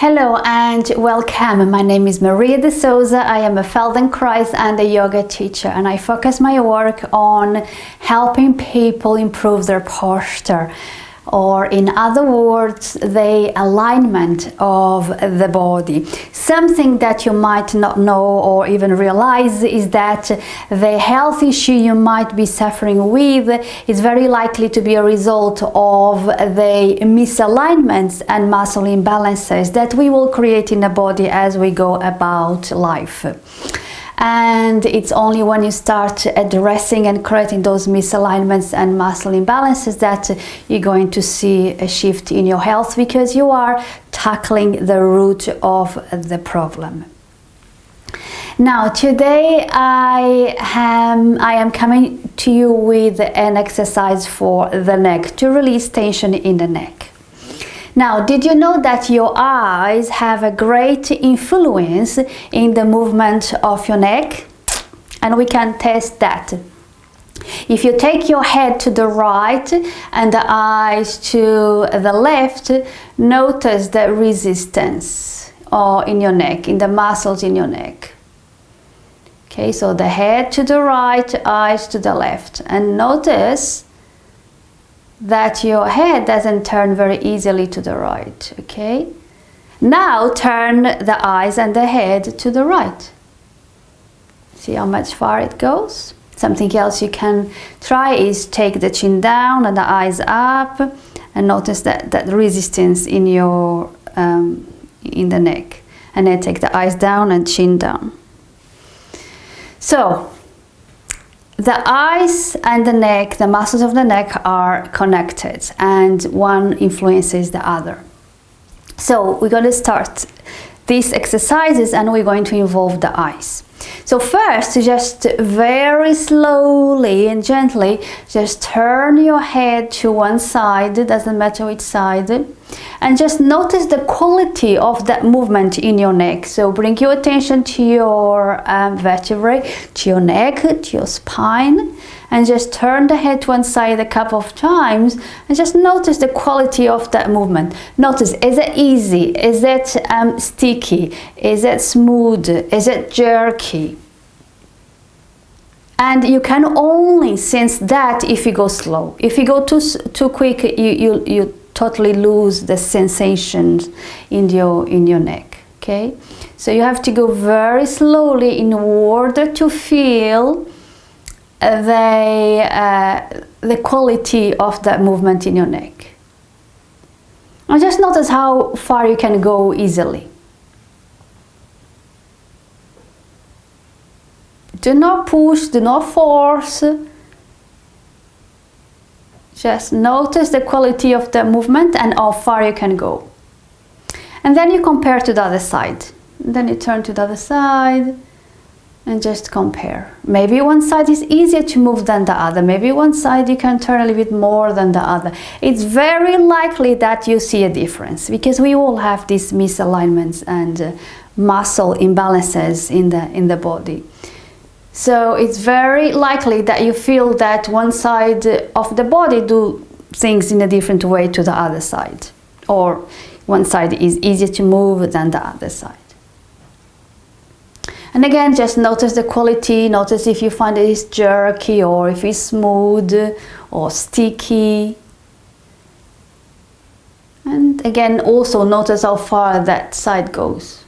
Hello and welcome. My name is Maria de Souza. I am a Feldenkrais and a yoga teacher, and I focus my work on helping people improve their posture, or in other words, the alignment of the body. Something that you might not know or even realize is that the health issue you might be suffering with is very likely to be a result of the misalignments and muscle imbalances that we will create in the body as we go about life. And it's only when you start addressing and correcting those misalignments and muscle imbalances that you're going to see a shift in your health, because you are tackling the root of the problem. Now, today I am coming to you with an exercise for the neck to release tension in the neck. Now, did you know that your eyes have a great influence in the movement of your neck? And we can test that. If you take your head to the right and the eyes to the left, notice the resistance in your neck, in the muscles in your neck. Okay, so the head to the right, eyes to the left, and notice that your head doesn't turn very easily to the right. Okay, now turn the eyes and the head to the right. See how much far it goes? Something else you can try is take the chin down and the eyes up, and notice that resistance in your in the neck, and then take the eyes down and chin down. So the eyes and the neck, the muscles of the neck are connected, and one influences the other. So we're going to start these exercises and we're going to involve the eyes. So first, just very slowly and gently, just turn your head to one side, doesn't matter which side, and just notice the quality of that movement in your neck. So bring your attention to your vertebrae, to your neck, to your spine, and just turn the head to one side a couple of times and just notice the quality of that movement. Notice, is it easy? Is it sticky? Is it smooth? Is it jerky? And you can only sense that if you go slow. If you go too quick, you totally lose the sensations in your neck. Okay, so you have to go very slowly in order to feel the quality of that movement in your neck. And just notice how far you can go easily. Do not push, do not force. Just notice the quality of the movement and how far you can go. And then you compare to the other side. And then you turn to the other side and just compare. Maybe one side is easier to move than the other. Maybe one side you can turn a little bit more than the other. It's very likely that you see a difference, because we all have these misalignments and muscle imbalances in the body. So it's very likely that you feel that one side of the body do things in a different way to the other side, or one side is easier to move than the other side. And again, just notice the quality. Notice if you find it is jerky, or if it's smooth or sticky. And again, also notice how far that side goes.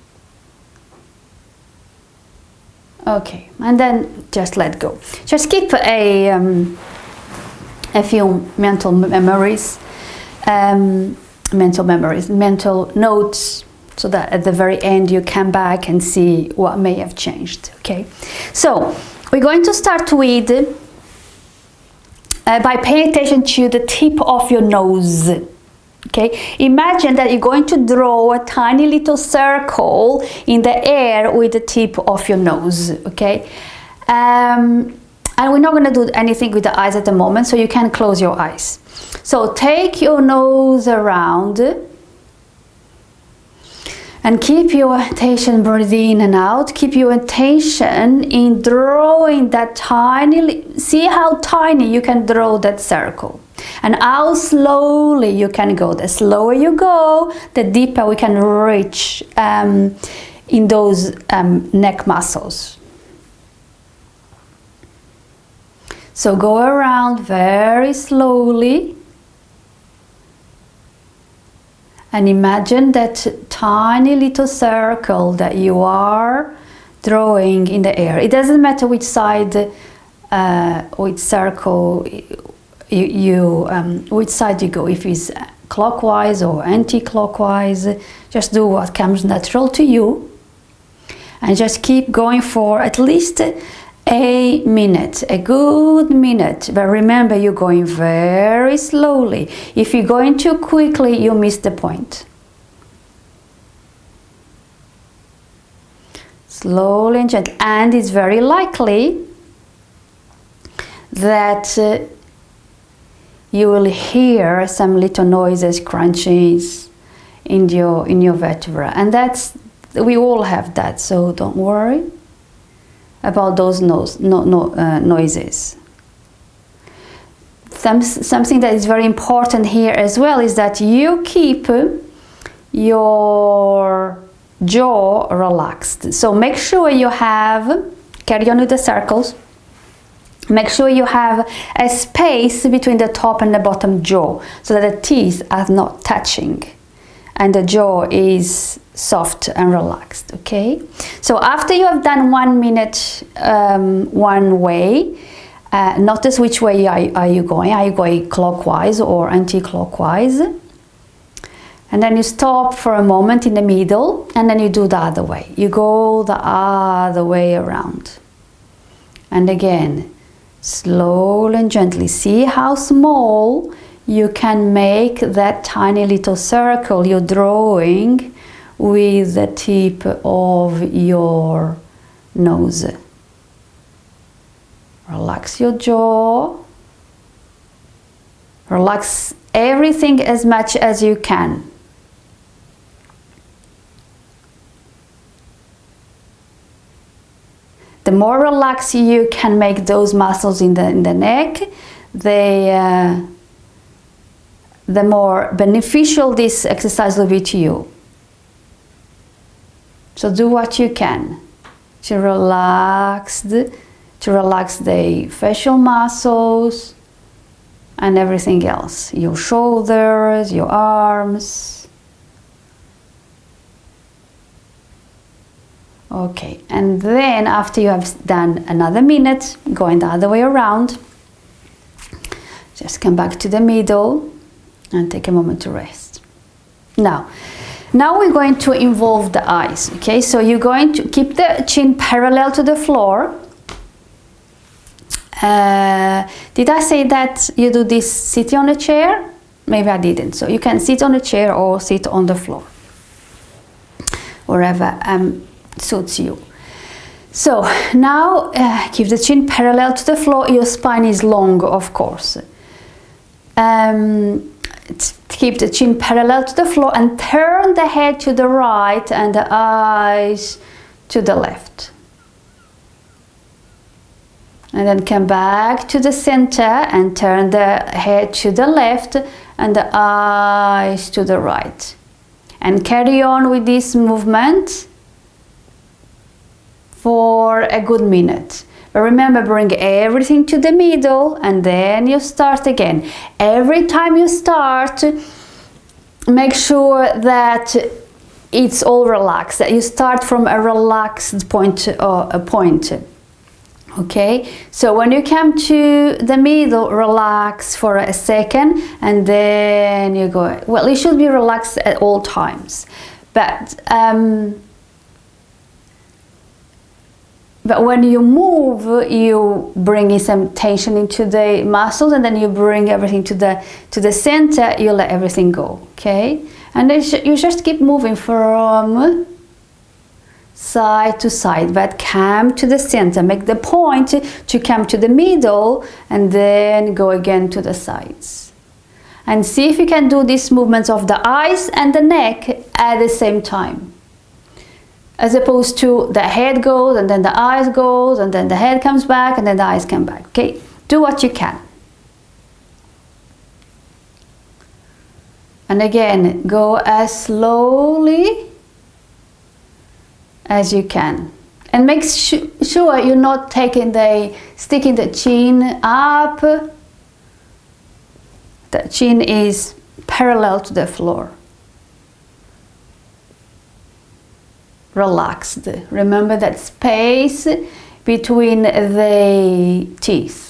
Okay, and then just let go. Just keep a few mental memories, mental notes, so that at the very end you come back and see what may have changed. Okay, so we're going to start with by paying attention to the tip of your nose. Okay, imagine that you're going to draw a tiny little circle in the air with the tip of your nose. Okay, and we're not going to do anything with the eyes at the moment, so you can close your eyes. So take your nose around and keep your attention, breathe in and out. Keep your attention in drawing that tiny, see how tiny you can draw that circle. and how slowly you can go. The slower you go, the deeper we can reach in those neck muscles. So go around very slowly and imagine that tiny little circle that you are drawing in the air. It doesn't matter which side, which circle which side you go, if it's clockwise or anti-clockwise. Just do what comes natural to you and just keep going for at least a minute, a good minute. But remember, you're going very slowly. If you're going too quickly, you miss the point. Slowly and gently. And it's very likely that you will hear some little noises, crunches in your vertebra, and we all have that, so don't worry about those noises. Something that is very important here as well is that you keep your jaw relaxed. So make sure you carry on with the circles, make sure you have a space between the top and the bottom jaw so that the teeth are not touching and the jaw is soft and relaxed. Okay, so after you have done 1 minute one way, notice which way are you going. Are you going clockwise or anti-clockwise? And then you stop for a moment in the middle, and then you do the other way. You go the other way around. And again, slowly and gently. See how small you can make that tiny little circle you're drawing with the tip of your nose. Relax your jaw. Relax everything as much as you can. The more relaxed you can make those muscles in the neck, the more beneficial this exercise will be to you. So do what you can to relax the facial muscles and everything else. Your shoulders, your arms. Okay, and then after you have done another minute, going the other way around, just come back to the middle and take a moment to rest. Now we're going to involve the eyes, okay? So you're going to keep the chin parallel to the floor. Did I say that you do this sitting on a chair? Maybe I didn't. So you can sit on a chair or sit on the floor, wherever suits you. So now keep the chin parallel to the floor. Your spine is long, of course. Keep the chin parallel to the floor and turn the head to the right and the eyes to the left. And then come back to the center and turn the head to the left and the eyes to the right. And carry on with this movement for a good minute. But remember, bring everything to the middle and then you start again. Every time you start, make sure that it's all relaxed, that you start from a relaxed point. Okay, so when you come to the middle, relax for a second and then you go. Well, you should be relaxed at all times, but when you move, you bring some tension into the muscles, and then you bring everything to the center. You let everything go, okay? And then you just keep moving from side to side, but come to the center. Make the point to come to the middle, and then go again to the sides. And see if you can do these movements of the eyes and the neck at the same time. As opposed to the head goes and then the eyes goes and then the head comes back and then the eyes come back. Okay, do what you can. And again, go as slowly as you can. And make sure you're not sticking the chin up. The chin is parallel to the floor. Relaxed. Remember that space between the teeth.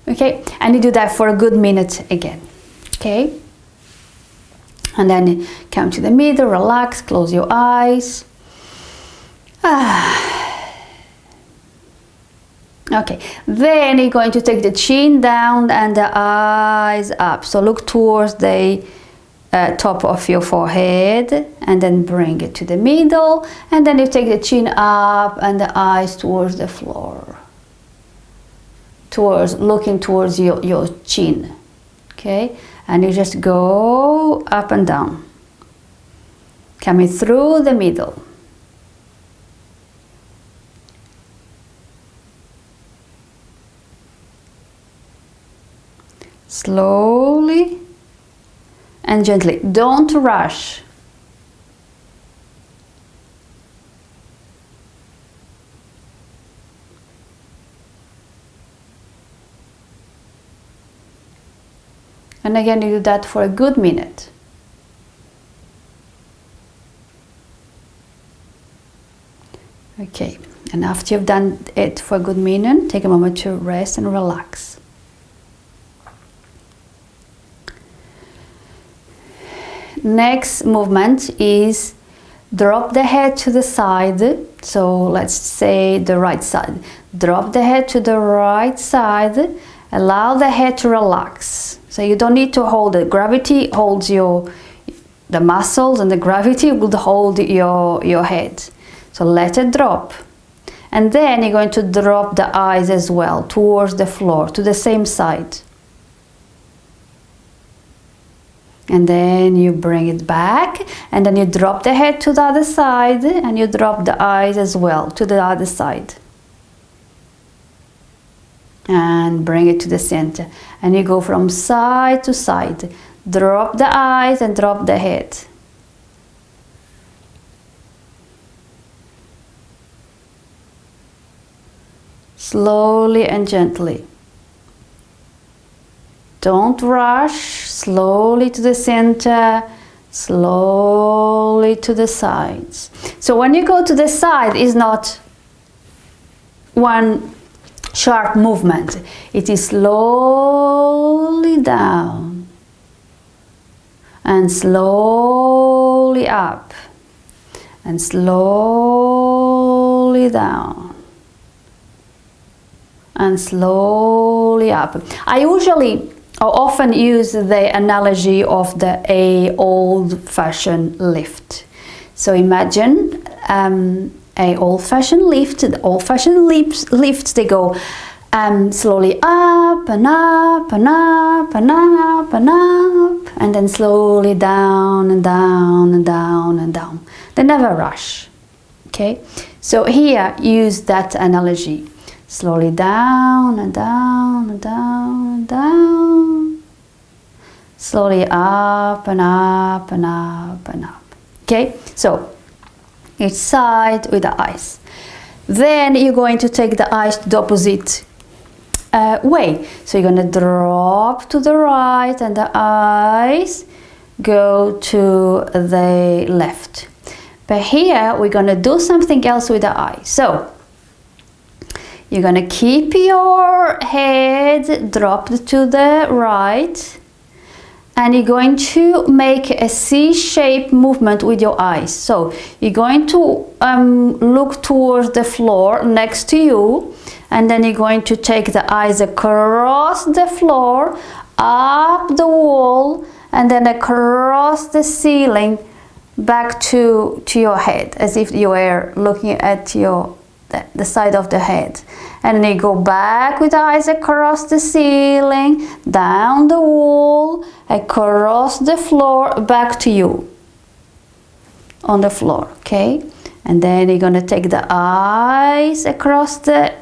Okay, and you do that for a good minute again. Okay, and then come to the middle, relax, close your eyes. Okay, then you're going to take the chin down and the eyes up. So look towards the top of your forehead and then bring it to the middle. And then you take the chin up and the eyes towards the floor. Looking towards your chin. Okay, and you just go up and down. Coming through the middle. Slowly and gently. Don't rush. And again, you do that for a good minute. Okay, and after you've done it for a good minute, take a moment to rest and relax. Next movement is drop the head to the side. So let's say the right side. Drop the head to the right side. Allow the head to relax. So you don't need to hold it. Gravity holds the muscles, and the gravity will hold your head. So let it drop. And then you're going to drop the eyes as well towards the floor, to the same side. And then you bring it back, and then you drop the head to the other side, and you drop the eyes as well to the other side. And bring it to the center. And you go from side to side. Drop the eyes and drop the head. Slowly and gently. Don't rush. Slowly to the center. Slowly to the sides. So when you go to the side, it's not one sharp movement. It is slowly down and slowly up and slowly down and slowly up. I often use the analogy of a old-fashioned lift. So imagine a old-fashioned lift. The old-fashioned lifts, they go slowly up and up and up and up and up, and then slowly down and down and down and down. They never rush. Okay, so here use that analogy. Slowly down and down and down and down. Slowly up and up and up and up. Okay, so each side with the eyes. Then you're going to take the eyes to the opposite way. So you're going to drop to the right and the eyes go to the left. But here we're going to do something else with the eyes. So you're going to keep your head dropped to the right, and you're going to make a C-shaped movement with your eyes. So you're going to look towards the floor next to you, and then you're going to take the eyes across the floor, up the wall, and then across the ceiling back to your head, as if you were looking at the side of the head. And then you go back with the eyes across the ceiling, down the wall, across the floor, back to you on the floor. Okay, And then you're gonna take the eyes across the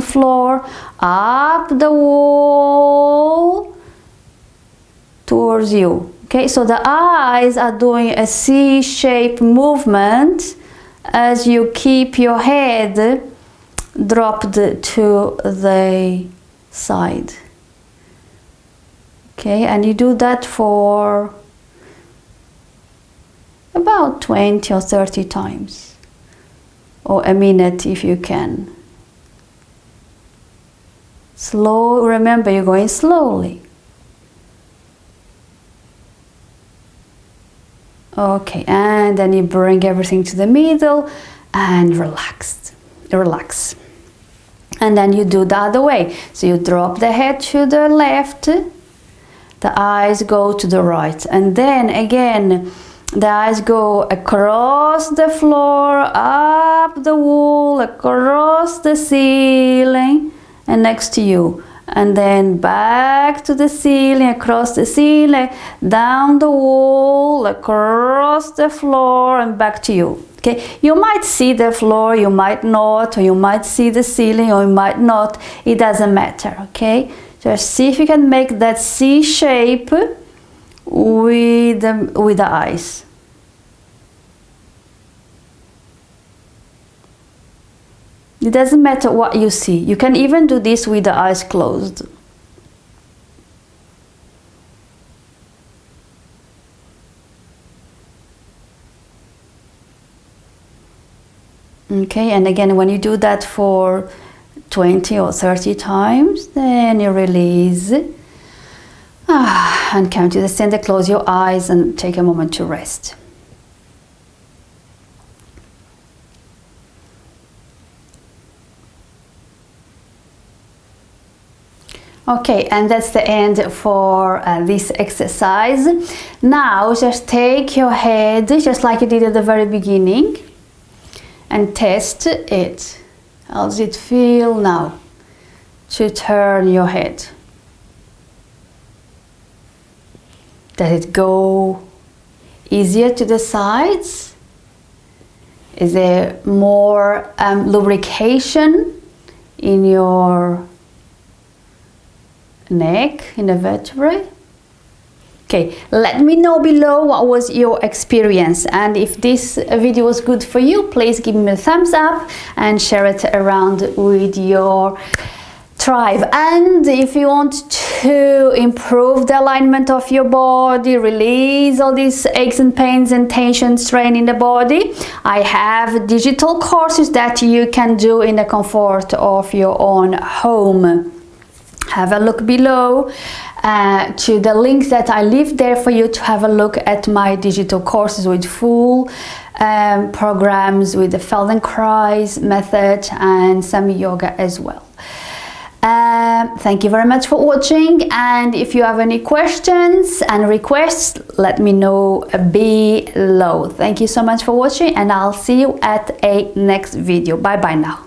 floor, up the wall towards you. Okay, so the eyes are doing a C-shaped movement as you keep your head dropped to the side. Okay, and you do that for about 20 or 30 times, or a minute if you can. Slow, remember you're going slowly. Okay, and then you bring everything to the middle and relax. And then you do the other way. So you drop the head to the left, the eyes go to the right, and then again the eyes go across the floor, up the wall, across the ceiling and next to you, and then back to the ceiling, across the ceiling, down the wall, across the floor and back to you. Okay, you might see the floor, you might not, or you might see the ceiling, or you might not. It doesn't matter. Okay, just see if you can make that C shape with the eyes. It doesn't matter what you see. You can even do this with the eyes closed. Okay, and again, when you do that for 20 or 30 times, then you release. And come to the center, close your eyes and take a moment to rest. Okay, and that's the end for this exercise. Now just take your head, just like you did at the very beginning, and test it. How does it feel now to turn your head? Does it go easier to the sides? Is there more lubrication in your neck, in the vertebrae? Okay, let me know below what was your experience, and if this video was good for you, please give me a thumbs up and share it around with your tribe. And if you want to improve the alignment of your body, release all these aches and pains and tension, strain in the body, I have digital courses that you can do in the comfort of your own home. Have a look below to the links that I leave there for you to have a look at my digital courses with full programs with the Feldenkrais method and some yoga as well. Thank you very much for watching, and if you have any questions and requests, let me know below. Thank you so much for watching, and I'll see you at a next video. Bye bye now.